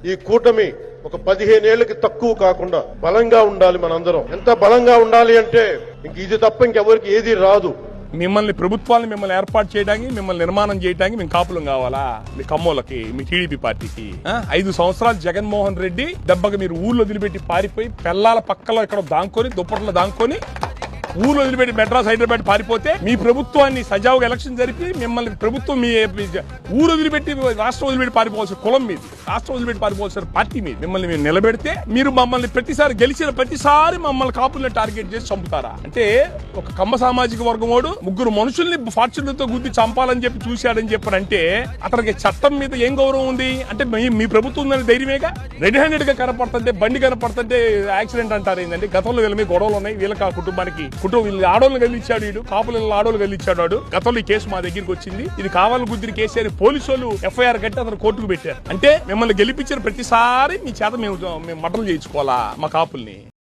ఈ కూటమి ఒక 15 ఏళ్లకి తక్కువ కాకుండా బలంగా ఉండాలి. మనందరం ఎంత బలంగా ఉండాలి అంటే ఇంక ఇది తప్ప ఇంకెవరికి ఏది రాదు. మిమ్మల్ని ప్రభుత్వాన్ని మిమ్మల్ని ఏర్పాటు చేయడానికి, మిమ్మల్ని నిర్మాణం చేయడానికి మేము కాపులం కావాలా? మీ కమ్మోళ్ళకి, మీ టీడీపీ పార్టీకి 5 సంవత్సరాలు జగన్మోహన్ రెడ్డి దెబ్బకి మీరు ఊర్లో వదిలిపెట్టి పారిపోయి పెళ్ళాల పక్కలో ఇక్కడ దాంకొని దుప్పట్లో దాంకొని ఊర్లో వదిలిపెట్టి మెడ్రాస్ హైదరాబాద్ పారిపోతే మీ ప్రభుత్వాన్ని సజావుగా ఎలక్షన్ జరిపి మిమ్మల్ని ప్రభుత్వం మీ ఊరు వదిలిపెట్టి రాష్ట్రం వదిలిపెట్టి పారిపోవాల్సిన కులం మీది, రాష్ట్రం వదిలిపెట్టి పారిపోవాల్సిన పార్టీ మీది. మిమ్మల్ని మేము నిలబెడితే మీరు మమ్మల్ని ప్రతిసారి గెలిచిన ప్రతిసారి మమ్మల్ని కాపుల్ని టార్గెట్ చేసి చంపుతారా? అంటే ఒక కమ్మ సామాజిక వర్గం వాడు 3 మనుషుల్ని ఫార్చునర్తో గుద్ది చంపాలని చెప్పి చూశాడని చెప్పారంటే అతనికి చట్టం మీద ఏం గౌరవం ఉంది? అంటే మీ ప్రభుత్వం ఉందని ధైర్యమేగా. రెడ్ హ్యాండెడ్ గా కనపడుతుంటే, బండి కనపడుతుంటే యాక్సిడెంట్ అంటారు ఏంటంటే? గతంలో వీళ్ళ మీద గొడవలు ఉన్నాయి, వీళ్ళకి ఆ కుటుంబానికి వీళ్ళు ఆడోళ్ళు గెలిచాడు, వీడు కాపులు ఆడోళ్ళు గెలిచాడు. వాడు గతంలో ఈ కేసు మా దగ్గరికి వచ్చింది. ఇది కావాలని గుద్దిన కేసు అని పోలీసు వాళ్ళు ఎఫ్ఐఆర్ కట్టి అతను కోర్టుకు పెట్టారు. అంటే మిమ్మల్ని గెలిపించిన ప్రతిసారి మీ చేత మేము మటలు చేయించుకోవాలా మా కాపుల్ని?